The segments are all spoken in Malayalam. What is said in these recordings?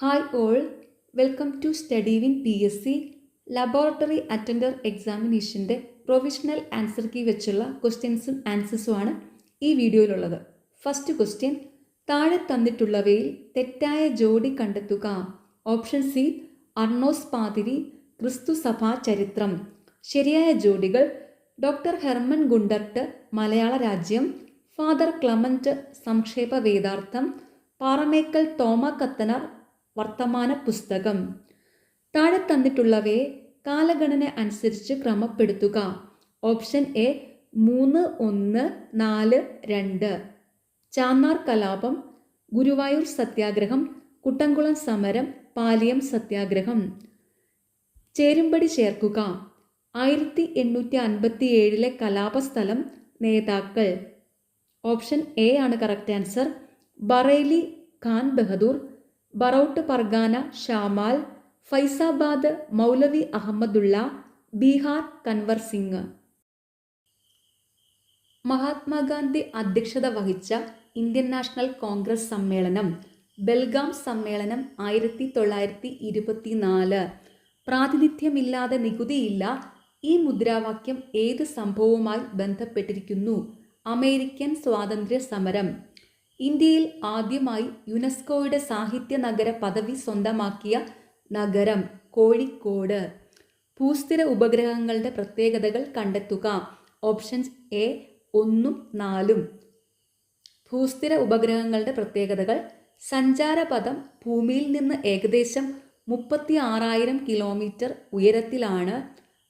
Hi all, welcome to Studying PSC laboratory attender എക്സാമിനേഷൻ്റെ പ്രൊവിഷണൽ ആൻസർ കീ വെച്ചുള്ള ക്വസ്റ്റ്യൻസും ആൻസേഴ്സുമാണ് ഈ വീഡിയോയിലുള്ളത്. ഫസ്റ്റ് ക്വസ്റ്റ്യൻ, താഴെ തന്നിട്ടുള്ളവയിൽ തെറ്റായ ജോഡി കണ്ടെത്തുക. ഓപ്ഷൻ സി അർണോസ് പാതിരി, ക്രിസ്തു സഭാ ചരിത്രം. ശരിയായ ജോഡികൾ ഡോക്ടർ ഹെർമൻ ഗുണ്ടർട്ട്, മലയാള രാജ്യം, ഫാദർ ക്ലമന്റ്, സംക്ഷേപ വേദാർത്ഥം, പാറമേക്കൽ തോമ കത്തനാർ, വർത്തമാന പുസ്തകം. താഴെ തന്നിട്ടുള്ളവയെ കാലഗണന അനുസരിച്ച് ക്രമപ്പെടുത്തുക. Option A 3, 1, 4, 2. ചാന്നാർ കലാപം, ഗുരുവായൂർ സത്യാഗ്രഹം, കുട്ടംകുളം സമരം, പാലിയം സത്യാഗ്രഹം. ചേരുംപടി ചേർക്കുക. 1857 കലാപസ്ഥലം, നേതാക്കൾ. ഓപ്ഷൻ എ ആണ് കറക്റ്റ് ആൻസർ. ബറേലി ഖാൻ ബഹദൂർ, ബറൌട്ട് പർഗാന ഷാമാൽ, ഫൈസാബാദ് മൗലവി അഹമ്മദുള്ള, ബീഹാർ കൻവർ സിംഗ്. മഹാത്മാഗാന്ധി അധ്യക്ഷത വഹിച്ച ഇന്ത്യൻ നാഷണൽ കോൺഗ്രസ് സമ്മേളനം, ബെൽഗാം സമ്മേളനം, 1924. പ്രാതിനിധ്യമില്ലാതെ നികുതിയില്ല. ഈ മുദ്രാവാക്യം ഏത് സംഭവവുമായി ബന്ധപ്പെട്ടിരിക്കുന്നു? അമേരിക്കൻ സ്വാതന്ത്ര്യ സമരം. ഇന്ത്യയിൽ ആദ്യമായി യുനെസ്കോയുടെ സാഹിത്യ നഗര പദവി സ്വന്തമാക്കിയ നഗരം, കോഴിക്കോട്. ഭൂസ്ഥിര ഉപഗ്രഹങ്ങളുടെ പ്രത്യേകതകൾ കണ്ടെത്തുക. Options A 1, 4. ഭൂസ്ഥിര ഉപഗ്രഹങ്ങളുടെ പ്രത്യേകതകൾ: സഞ്ചാരപഥം ഭൂമിയിൽ നിന്ന് ഏകദേശം 36,000 കിലോമീറ്റർ ഉയരത്തിലാണ്.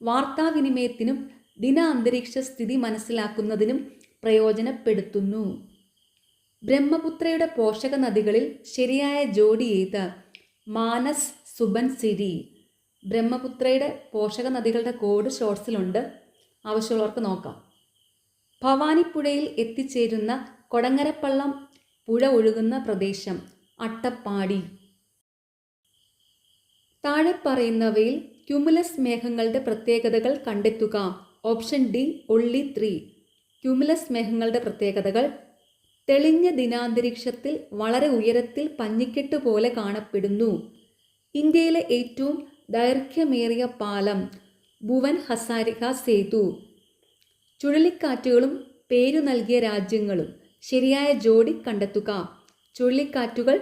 വാർത്താവിനിമയത്തിനും ദിന അന്തരീക്ഷ സ്ഥിതി മനസ്സിലാക്കുന്നതിനും പ്രയോജനപ്പെടുത്തുന്നു. ബ്രഹ്മപുത്രയുടെ പോഷക നദികളിൽ ശരിയായ ജോഡി ഏത്? മാനസ്, സുബൻസിരി. ബ്രഹ്മപുത്രയുടെ പോഷക നദികളുടെ കോഡ് ഷോർട്സിലുണ്ട്, ആവശ്യമുള്ളവർക്ക് നോക്കാം. ഭവാനിപ്പുഴയിൽ എത്തിച്ചേരുന്ന കൊടങ്ങരപ്പള്ളം പുഴ ഒഴുകുന്ന പ്രദേശം, അട്ടപ്പാടി. താഴെ പറയുന്നവയിൽ ക്യുമുലസ് മേഘങ്ങളുടെ പ്രത്യേകതകൾ കണ്ടെത്തുക. Option D only 3. ക്യുമുലസ് മേഘങ്ങളുടെ പ്രത്യേകതകൾ: തെളിഞ്ഞ ദിനാന്തരീക്ഷത്തിൽ വളരെ ഉയരത്തിൽ പഞ്ഞിക്കെട്ട് പോലെ കാണപ്പെടുന്നു. ഇന്ത്യയിലെ ഏറ്റവും ദൈർഘ്യമേറിയ പാലം, ഭുവൻ ഹസാരിക സേതു. ചുഴലിക്കാറ്റുകളും പേരു നൽകിയ രാജ്യങ്ങളും. ശരിയായ ജോഡി കണ്ടെത്തുക. ചുഴലിക്കാറ്റുകൾ,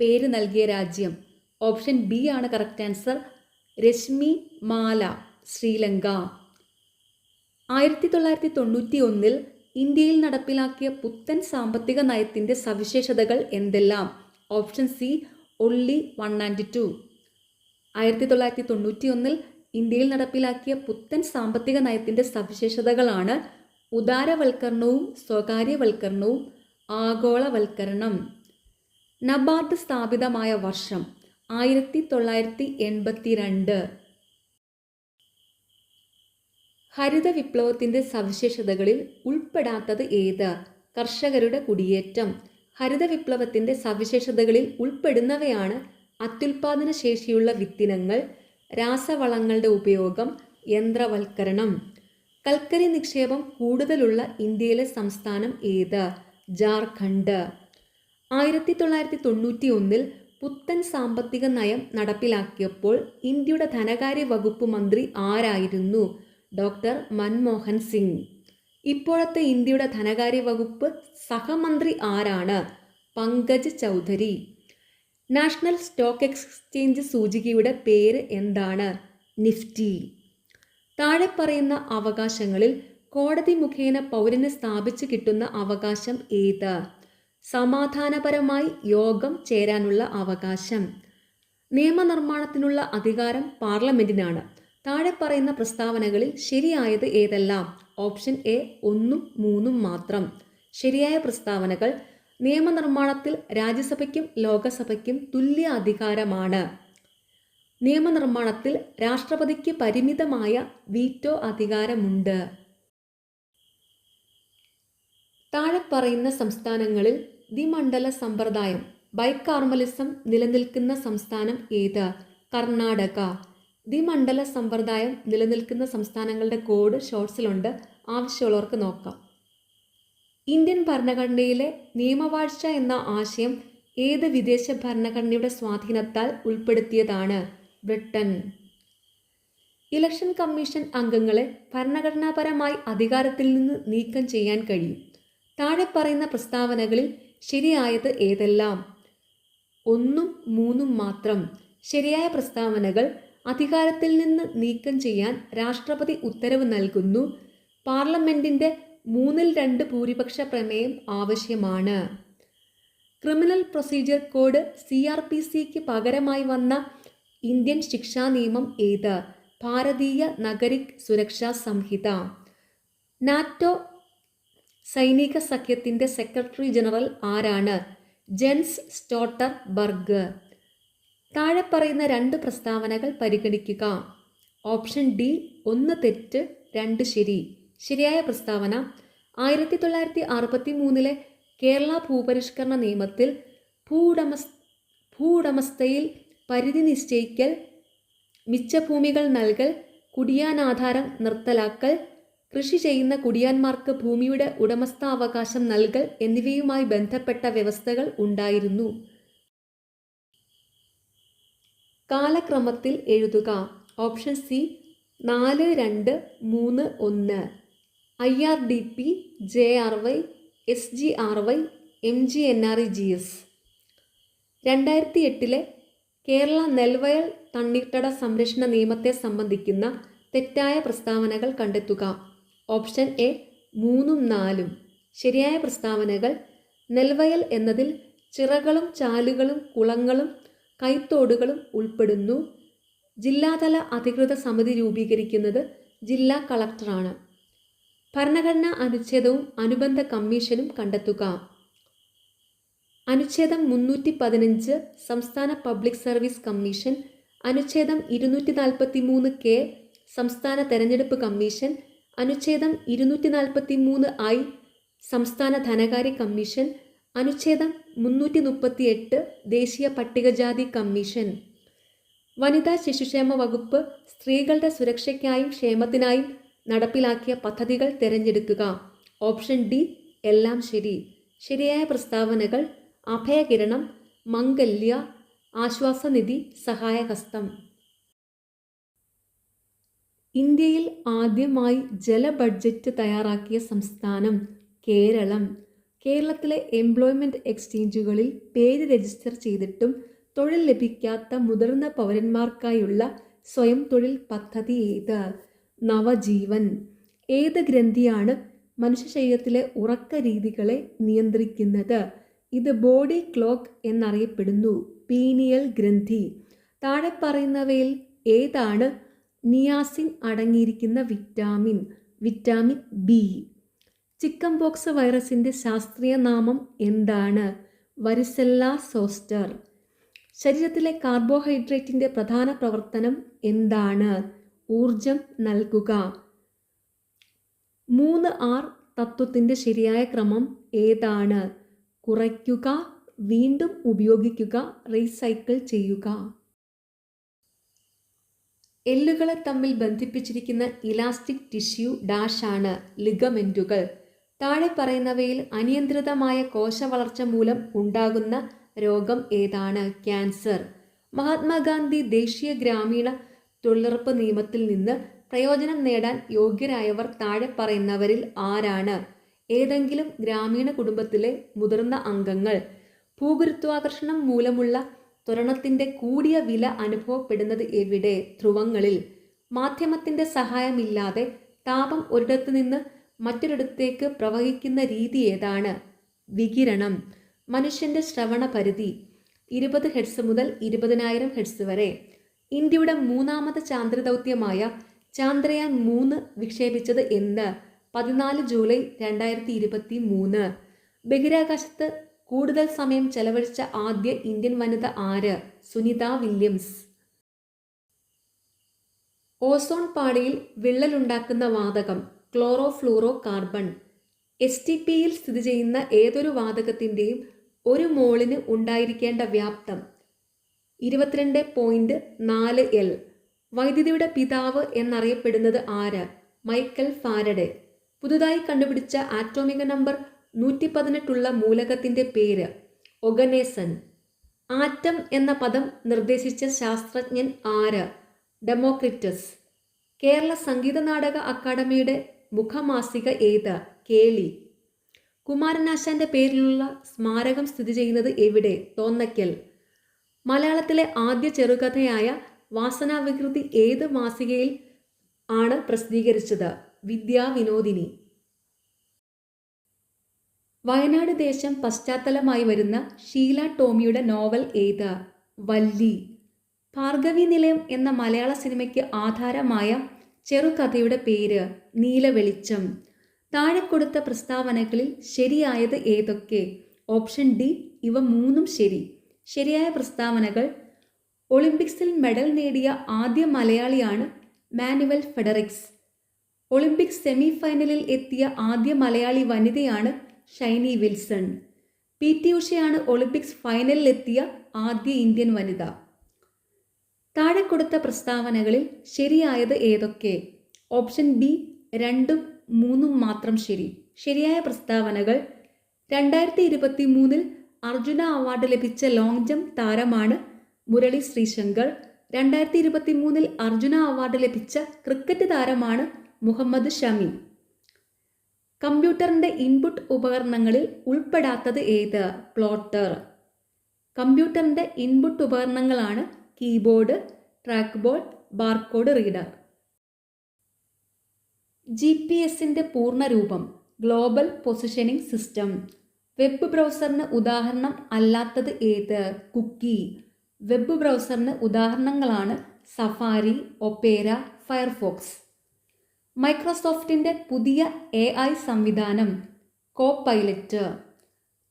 പേര് നൽകിയ രാജ്യം. ഓപ്ഷൻ ബി ആണ് കറക്റ്റ് ആൻസർ. രശ്മി മാല, ശ്രീലങ്ക. 1991 ഇന്ത്യയിൽ നടപ്പിലാക്കിയ പുത്തൻ സാമ്പത്തിക നയത്തിൻ്റെ സവിശേഷതകൾ എന്തെല്ലാം? Option C only 1 and 2. 1991 ഇന്ത്യയിൽ നടപ്പിലാക്കിയ പുത്തൻ സാമ്പത്തിക നയത്തിൻ്റെ സവിശേഷതകളാണ് ഉദാരവൽക്കരണവും സ്വകാര്യവൽക്കരണവും ആഗോളവൽക്കരണം. നബാർഡ് സ്ഥാപിതമായ വർഷം 1982. ഹരിത വിപ്ലവത്തിൻ്റെ സവിശേഷതകളിൽ ഉൾപ്പെടാത്തത് ഏത്? കർഷകരുടെ കുടിയേറ്റം. ഹരിത വിപ്ലവത്തിൻ്റെ സവിശേഷതകളിൽ ഉൾപ്പെടുന്നവയാണ് അത്യുൽപാദന ശേഷിയുള്ള വിത്തിനങ്ങൾ, രാസവളങ്ങളുടെ ഉപയോഗം, യന്ത്രവൽക്കരണം. കൽക്കരി നിക്ഷേപം കൂടുതലുള്ള ഇന്ത്യയിലെ സംസ്ഥാനം ഏത്? ജാർഖണ്ഡ്. 1991 പുത്തൻ സാമ്പത്തിക നയം നടപ്പിലാക്കിയപ്പോൾ ഇന്ത്യയുടെ ധനകാര്യ വകുപ്പ് മന്ത്രി ആരായിരുന്നു? ഡോക്ടർ മൻമോഹൻ സിംഗ്. ഇപ്പോഴത്തെ ഇന്ത്യയുടെ ധനകാര്യ വകുപ്പ് സഹമന്ത്രി ആരാണ്? Pankaj Chaudhary. National stock exchange സൂചികയുടെ പേര് എന്താണ്? നിഫ്റ്റി. താഴെ പറയുന്ന അവകാശങ്ങളിൽ കോടതി മുഖേന പൗരന് സ്ഥാപിച്ചു കിട്ടുന്ന അവകാശം ഏത്? സമാധാനപരമായി യോഗം ചേരാനുള്ള അവകാശം. നിയമനിർമ്മാണത്തിനുള്ള അധികാരം പാർലമെന്റിനാണ്. താഴെ പറയുന്ന പ്രസ്താവനകളിൽ ശരിയായത് ഏതെല്ലാം? ഓപ്ഷൻ എ 1, 3 മാത്രം. ശരിയായ പ്രസ്താവനകൾ: നിയമനിർമ്മാണത്തിൽ രാജ്യസഭയ്ക്കും ലോകസഭയ്ക്കും തുല്യ അധികാരമാണ്. നിയമനിർമ്മാണത്തിൽ രാഷ്ട്രപതിക്ക് പരിമിതമായ വീറ്റോ അധികാരമുണ്ട്. താഴെ പറയുന്ന സംസ്ഥാനങ്ങളിൽ ദ്വിമണ്ഡല സമ്പ്രദായം, ബൈകാർമലിസം നിലനിൽക്കുന്ന സംസ്ഥാനം ഏത്? കർണാടക. ദ്വിമണ്ഡല സമ്പ്രദായം നിലനിൽക്കുന്ന സംസ്ഥാനങ്ങളുടെ കോഡ് ഷോർട്സിലുണ്ട്, ആവശ്യമുള്ളവർക്ക് നോക്കാം. ഇന്ത്യൻ ഭരണഘടനയിലെ നിയമവാഴ്ച എന്ന ആശയം ഏത് വിദേശ ഭരണഘടനയുടെ സ്വാധീനത്താൽ ഉൾപ്പെടുത്തിയതാണ്? ബ്രിട്ടൻ. ഇലക്ഷൻ കമ്മീഷൻ അംഗങ്ങളെ ഭരണഘടനാപരമായി അധികാരത്തിൽ നിന്ന് നീക്കം ചെയ്യാൻ കഴിയും. താഴെ പറയുന്ന പ്രസ്താവനകളിൽ ശരിയായത് ഏതെല്ലാം? 1ഉം 3ഉം മാത്രം. ശരിയായ പ്രസ്താവനകൾ: അധികാരത്തിൽ നിന്ന് നീക്കം ചെയ്യാൻ രാഷ്ട്രപതി ഉത്തരവ് നൽകുന്നു. പാർലമെന്റിന്റെ 2/3 ഭൂരിപക്ഷ പ്രമേയം ആവശ്യമാണ്. ക്രിമിനൽ പ്രൊസീജിയർ കോഡ് CRPCക്ക് പകരമായി വന്ന ഇന്ത്യൻ ശിക്ഷാ നിയമം ഏത്? ഭാരതീയ നാഗരിക് സുരക്ഷാ സംഹിത. നാറ്റോ സൈനിക സഖ്യത്തിന്റെ സെക്രട്ടറി ജനറൽ ആരാണ്? Jens Stoltenberg. താഴെ പറയുന്ന 2 പ്രസ്താവനകൾ പരിഗണിക്കുക. ഓപ്ഷൻ ഡി 1 തെറ്റ് 2 ശരി. ശരിയായ പ്രസ്താവന: 1963 കേരള ഭൂപരിഷ്കരണ നിയമത്തിൽ ഭൂവുടമസ്ഥയിൽ പരിധി നിശ്ചയിക്കൽ, മിച്ചഭൂമികൾ നൽകൽ, കുടിയാനാധാരം നിർത്തലാക്കൽ, കൃഷി ചെയ്യുന്ന കുടിയാന്മാർക്ക് ഭൂമിയുടെ ഉടമസ്ഥാവകാശം നൽകൽ എന്നിവയുമായി ബന്ധപ്പെട്ട വ്യവസ്ഥകൾ ഉണ്ടായിരുന്നു. കാലക്രമത്തിൽ എഴുതുക. Option C 4, 2, 3, 1. IRDP, JRY, SGRY, MGNREGS. 2008 Kerala നെൽവയൽ തണ്ണീർത്തട സംരക്ഷണ നിയമത്തെ സംബന്ധിക്കുന്ന തെറ്റായ പ്രസ്താവനകൾ കണ്ടെത്തുക. ഓപ്ഷൻ എ 3ഉം 4ഉം. ശരിയായ പ്രസ്താവനകൾ: നെൽവയൽ എന്നതിൽ ചിറകളും ചാലുകളും കുളങ്ങളും കൈത്തോടുകളും ഉൾപ്പെടുന്നു. ജില്ലാതല അധികൃത സമിതി രൂപീകരിക്കുന്നത് ജില്ലാ കളക്ടറാണ്. ഭരണഘടനാ അനുച്ഛേദവും അനുബന്ധ കമ്മീഷനും കണ്ടെത്തുക. അനുച്ഛേദം 315 സംസ്ഥാന പബ്ലിക് സർവീസ് കമ്മീഷൻ, അനുച്ഛേദം 243 സംസ്ഥാന തെരഞ്ഞെടുപ്പ് കമ്മീഷൻ, അനുച്ഛേദം 243 സംസ്ഥാന ധനകാര്യ കമ്മീഷൻ, അനുച്ഛേദം 338 ദേശീയ പട്ടികജാതി കമ്മീഷൻ. വനിതാ ശിശുക്ഷേമ വകുപ്പ് സ്ത്രീകളുടെ സുരക്ഷയ്ക്കായും ക്ഷേമത്തിനായും നടപ്പിലാക്കിയ പദ്ധതികൾ തിരഞ്ഞെടുക്കുക. ഓപ്ഷൻ ഡി എല്ലാം ശരി. ശരിയായ പ്രസ്താവനകൾ: അഭയകിരണം, മംഗല്യ, ആശ്വാസനിധി, സഹായഹസ്തം. ഇന്ത്യയിൽ ആദ്യമായി ജല ബഡ്ജറ്റ് തയ്യാറാക്കിയ സംസ്ഥാനം കേരളം. കേരളത്തിലെ എംപ്ലോയ്മെന്റ് എക്സ്ചേഞ്ചുകളിൽ പേര് രജിസ്റ്റർ ചെയ്തിട്ടും തൊഴിൽ ലഭിക്കാത്ത മുതിർന്ന പൗരന്മാർക്കായുള്ള സ്വയം തൊഴിൽ പദ്ധതി ഏത്? നവജീവൻ. ഏത് ഗ്രന്ഥിയാണ് മനുഷ്യ ശരീരത്തിലെ ഉറക്ക രീതികളെ നിയന്ത്രിക്കുന്നത്? ഇത് ബോഡി ക്ലോക്ക് എന്നറിയപ്പെടുന്നു. പീനിയൽ ഗ്രന്ഥി. താഴെ പറയുന്നവയിൽ ഏതാണ് നിയാസിൻ അടങ്ങിയിരിക്കുന്ന vitamin? Vitamin B. Chicken pox വൈറസിന്റെ ശാസ്ത്രീയ നാമം എന്താണ്? വരിസെല്ല സോസ്റ്റർ. ശരീരത്തിലെ കാർബോഹൈഡ്രേറ്റിന്റെ പ്രധാന പ്രവർത്തനം എന്താണ്? ഊർജം നൽകുക. 3R തത്വത്തിന്റെ ശരിയായ ക്രമം ഏതാണ്? കുറയ്ക്കുക, വീണ്ടും ഉപയോഗിക്കുക, റീസൈക്കിൾ ചെയ്യുക. എല്ലുകളെ തമ്മിൽ ബന്ധിപ്പിച്ചിരിക്കുന്ന ഇലാസ്റ്റിക് ടിഷ്യൂ ഡാഷാണ് ലിഗമെന്റുകൾ. താഴെ പറയുന്നവയിൽ അനിയന്ത്രിതമായ കോശവളർച്ച മൂലം ഉണ്ടാകുന്ന രോഗം ഏതാണ്? ക്യാൻസർ. മഹാത്മാഗാന്ധി ദേശീയ ഗ്രാമീണ തൊഴിലുറപ്പ് നിയമത്തിൽ നിന്ന് പ്രയോജനം നേടാൻ യോഗ്യരായവർ താഴെ പറയുന്നവരിൽ ആരാണ്? ഏതെങ്കിലും ഗ്രാമീണ കുടുംബത്തിലെ മുതിർന്ന അംഗങ്ങൾ. ഭൂഗുരുത്വാകർഷണം മൂലമുള്ള ത്വരണത്തിന്റെ കൂടിയ വില അനുഭവപ്പെടുന്നത് എവിടെ? ധ്രുവങ്ങളിൽ. മാധ്യമത്തിന്റെ സഹായമില്ലാതെ താപം ഒരിടത്തു നിന്ന് മറ്റൊരിടത്തേക്ക് പ്രവഹിക്കുന്ന രീതി ഏതാണ്? വികിരണം. മനുഷ്യന്റെ ശ്രവണ പരിധി 20 ഹെർട്സ് മുതൽ 20,000 ഹെർട്സ് വരെ. ഇന്ത്യയുടെ 3ാമത് ചാന്ദ്രദൗത്യമായ ചാന്ദ്രയാൻ 3 വിക്ഷേപിച്ചത് എന്ന്? 14 ജൂലൈ 2023. ബഹിരാകാശത്ത് കൂടുതൽ സമയം ചെലവഴിച്ച ആദ്യ ഇന്ത്യൻ വനിത ആര്? സുനിത വില്യംസ്. ഓസോൺ പാളിയിൽ വിള്ളലുണ്ടാക്കുന്ന വാതകം ക്ലോറോഫ്ലൂറോ കാർബൺ. STPയിൽ സ്ഥിതി ചെയ്യുന്ന ഏതൊരു വാതകത്തിൻ്റെയും 1 മോളിന് ഉണ്ടായിരിക്കേണ്ട വ്യാപ്തം 22.4 L. വൈദ്യുതിയുടെ പിതാവ് എന്നറിയപ്പെടുന്നത് ആര്? Michael Faraday. പുതുതായി കണ്ടുപിടിച്ച ആറ്റോമിക നമ്പർ 118 മൂലകത്തിന്റെ പേര്? ഒഗനേസൺ. ആറ്റം എന്ന പദം നിർദ്ദേശിച്ച ശാസ്ത്രജ്ഞൻ ആര്? ഡെമോക്രിറ്റസ്. കേരള സംഗീത നാടക അക്കാദമിയുടെ മുഖമാസിക ഏത്? കേളി. കുമാരനാശാന്റെ പേരിലുള്ള സ്മാരകം സ്ഥിതി ചെയ്യുന്നത് എവിടെ? തോന്നയ്ക്കൽ. മലയാളത്തിലെ ആദ്യ ചെറുകഥയായ വാസനാവികൃതി ഏത് മാസികയിൽ ആണ് പ്രസിദ്ധീകരിച്ചത്? വിദ്യാവിനോദിനി. വയനാട് ദേശം പശ്ചാത്തലമായി വരുന്ന ഷീല ടോമിയുടെ നോവൽ ഏത്? വല്ലി. ഭാർഗവി നിലയം എന്ന മലയാള സിനിമയ്ക്ക് ആധാരമായ ചെറുകഥയുടെ പേര്? നീലവെളിച്ചം. താഴെ കൊടുത്ത പ്രസ്താവനകളിൽ ശരിയായത് ഏതൊക്കെ? ഓപ്ഷൻ ഡി ഇവ മൂന്നും ശരി. ശരിയായ പ്രസ്താവനകൾ: ഒളിമ്പിക്സിൽ മെഡൽ നേടിയ ആദ്യ മലയാളിയാണ് മാനുവൽ ഫെഡറിക്സ്. ഒളിമ്പിക്സ് സെമി ഫൈനലിൽ എത്തിയ ആദ്യ മലയാളി വനിതയാണ് ഷൈനി വിൽസൺ. PT ഉഷയാണ് ഒളിമ്പിക്സ് ഫൈനലിലെത്തിയ ആദ്യ ഇന്ത്യൻ വനിത. താഴെ കൊടുത്ത പ്രസ്താവനകളിൽ ശരിയായത് ഏതൊക്കെ? ഓപ്ഷൻ ബി 2ഉം 3ഉം മാത്രം ശരി. ശരിയായ പ്രസ്താവനകൾ: 2023 അർജുന അവാർഡ് ലഭിച്ച ലോങ് ജംപ് താരമാണ് മുരളി ശ്രീശങ്കർ. 2023 അർജുന അവാർഡ് ലഭിച്ച ക്രിക്കറ്റ് താരമാണ് മുഹമ്മദ് ഷമി. കമ്പ്യൂട്ടറിൻ്റെ ഇൻപുട്ട് ഉപകരണങ്ങളിൽ ഉൾപ്പെടാത്തത് ഏത്? പ്ലോട്ടർ. കമ്പ്യൂട്ടറിൻ്റെ ഇൻപുട്ട് ഉപകരണങ്ങളാണ് keyboard, track ball, barcode reader. GPS-ന്റെ പൂർണ്ണരൂപം? Global positioning system. വെബ് ബ്രൗസറിന് ഉദാഹരണം അല്ലാത്തത് ഏത്? കുക്കി. വെബ് ബ്രൗസറിന് ഉദാഹരണങ്ങളാണ് സഫാരി, ഒപ്പേര, ഫയർഫോക്സ്. മൈക്രോസോഫ്റ്റിൻ്റെ പുതിയ AI സംവിധാനം? കോപൈലറ്റ്.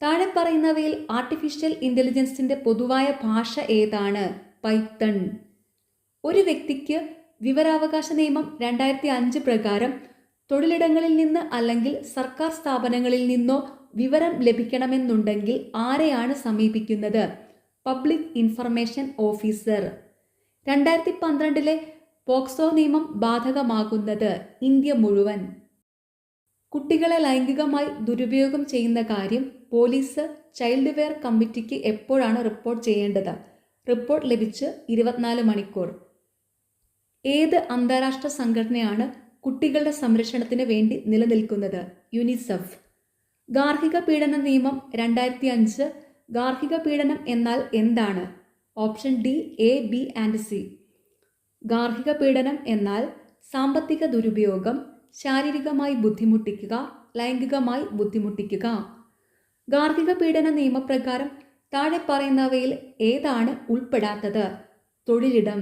താഴെ പറയുന്നവയിൽ ആർട്ടിഫിഷ്യൽ ഇൻ്റലിജൻസിൻ്റെ പൊതുവായ ഭാഷ ഏതാണ്? പൈത്തൺ. ഒരു വ്യക്തിക്ക് വിവരാവകാശ നിയമം 2005 പ്രകാരം തൊഴിലിടങ്ങളിൽ നിന്ന് അല്ലെങ്കിൽ സർക്കാർ സ്ഥാപനങ്ങളിൽ നിന്നോ വിവരം ലഭിക്കണമെന്നുണ്ടെങ്കിൽ ആരെയാണ് സമീപിക്കുന്നത്? Public information officer. 2012 പോക്സോ നിയമം ബാധകമാകുന്നത് ഇന്ത്യ മുഴുവൻ. കുട്ടികളെ ലൈംഗികമായി ദുരുപയോഗം ചെയ്യുന്ന കാര്യം പോലീസ് ചൈൽഡ് വെയർ കമ്മിറ്റിക്ക് എപ്പോഴാണ് റിപ്പോർട്ട് ചെയ്യേണ്ടത്? റിപ്പോർട്ട് ലഭിച്ച് 24 മണിക്കൂർ. ഏത് അന്താരാഷ്ട്ര സംഘടനയാണ് കുട്ടികളുടെ സംരക്ഷണത്തിന് വേണ്ടി നിലനിൽക്കുന്നത്? യുനിസെഫ്. ഗാർഹിക പീഡന നിയമം 2005. ഗാർഹിക പീഡനം എന്നാൽ എന്താണ്? Option D A, B and C. ഗാർഹിക പീഡനം എന്നാൽ സാമ്പത്തിക ദുരുപയോഗം, ശാരീരികമായി ബുദ്ധിമുട്ടിക്കുക, ലൈംഗികമായി ബുദ്ധിമുട്ടിക്കുക. ഗാർഹിക പീഡന നിയമപ്രകാരം താഴെ പറയുന്നവയിൽ ഏതാണ് ഉൾപ്പെടാത്തത്? തൊഴിലിടം.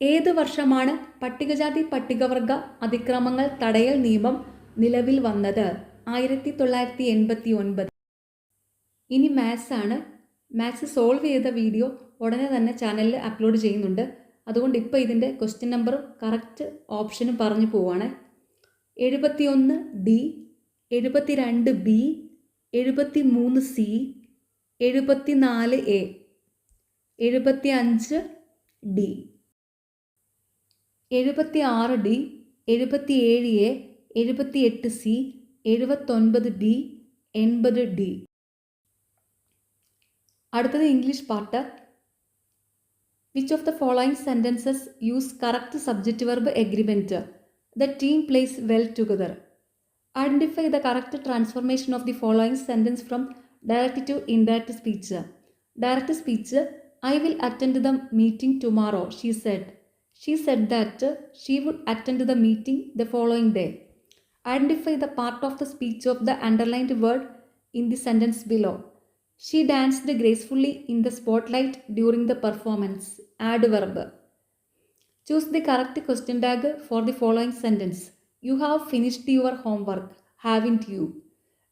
ഏത് വർഷമാണ് പട്ടികജാതി പട്ടികവർഗ അതിക്രമങ്ങൾ തടയൽ നിയമം നിലവിൽ വന്നത്? 1989. ഇനി മാത്സ് ആണ്. മാത്സ് സോൾവ് ചെയ്ത വീഡിയോ ഉടനെ തന്നെ ചാനലിൽ അപ്ലോഡ് ചെയ്യുന്നുണ്ട്. അതുകൊണ്ട് ഇപ്പോൾ ഇതിൻ്റെ ക്വസ്റ്റ്യൻ നമ്പറും കറക്റ്റ് ഓപ്ഷനും പറഞ്ഞു പോവാണ്. 71 D, 72 B, 73 C, 74 A, 75 D, 76 D, 77 A, 78 C, 79 B, 80 D. അടുത്തത് English part. Which of the following sentences use correct subject verb agreement? The team plays well together. Identify the correct transformation of the following sentence from direct to indirect speech. Direct speech: I will attend the meeting tomorrow, she said. She said that she would attend the meeting the following day. Identify the part of the speech of the underlined word in the sentence below. She danced gracefully in the spotlight during the performance. Adverb. Choose the correct question tag for the following sentence. You have finished your homework, haven't you?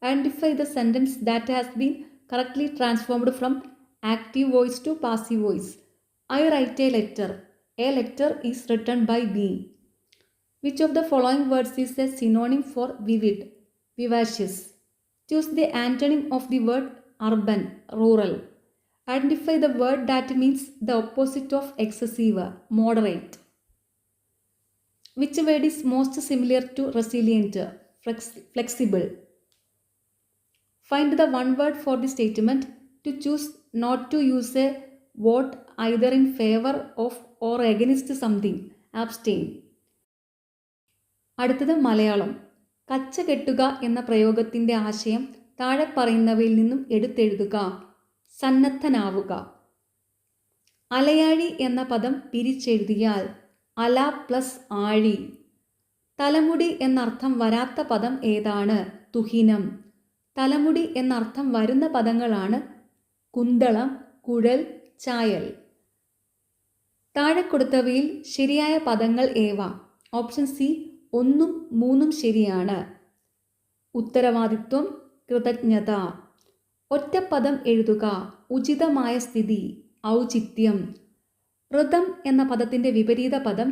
Identify the sentence that has been correctly transformed from active voice to passive voice. I write a letter. A letter is written by me. Which of the following words is a synonym for vivid? Vivacious. Choose the antonym of the word urban, rural. Identify the word that means the opposite of excessive, moderate. Which word is most similar to resilient? Flexible. Find the one word for the statement to choose not to use a vote either in favour of or against something, abstain. അടുത്തത് മലയാളം. കച്ച കെട്ടുക എന്ന പ്രയോഗത്തിൻ്റെ ആശയം താഴെ പറയുന്നവയിൽ നിന്നും എടുത്തെഴുതുക. സന്നദ്ധനാവുക. അലയാഴി എന്ന പദം പിരിച്ചെഴുതിയാൽ അല പ്ലസ് ആഴി. തലമുടി എന്നർത്ഥം വരാത്ത പദം ഏതാണ്? തുഹിനം. തലമുടി എന്നർത്ഥം വരുന്ന പദങ്ങളാണ് കുന്തളം, കുഴൽ, ചായൽ. താഴെ കൊടുത്തവയിൽ ശരിയായ പദങ്ങൾ ഏവ? ഓപ്ഷൻ സി 1, 3 ശരിയാണ്. ഉത്തരവാദിത്വം, കൃതജ്ഞത. ഒറ്റപ്പദം എഴുതുക. ഉചിതമായ സ്ഥിതി, ഔചിത്യം. ഋതം എന്ന പദത്തിൻ്റെ വിപരീത പദം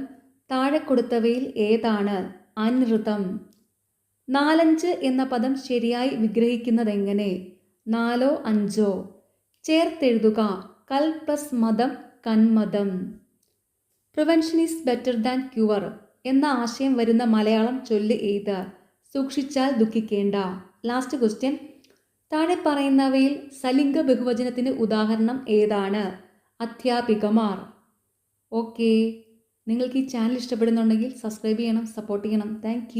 താഴെ കൊടുത്തവയിൽ ഏതാണ്? അനൃതം. 4-5 എന്ന പദം ശരിയായി വിഗ്രഹിക്കുന്നതെങ്ങനെ? 4 5. ചേർത്തെഴുതുക. കൽ പ്ലസ് മതം, കന്മതം. Prevention is better than cure എന്ന ആശയം വരുന്ന മലയാളം ചൊല്ല് ഏത്? സൂക്ഷിച്ചാൽ ദുഃഖിക്കേണ്ട. Last question. താഴെ പറയുന്നവയിൽ സലിംഗ ബഹുവചനത്തിന് ഉദാഹരണം ഏതാണ്? അധ്യാപികമാർ. ഓക്കെ, നിങ്ങൾക്ക് ഈ ചാനൽ ഇഷ്ടപ്പെടുന്നുണ്ടെങ്കിൽ സബ്സ്ക്രൈബ് ചെയ്യണം, സപ്പോർട്ട് ചെയ്യണം. താങ്ക്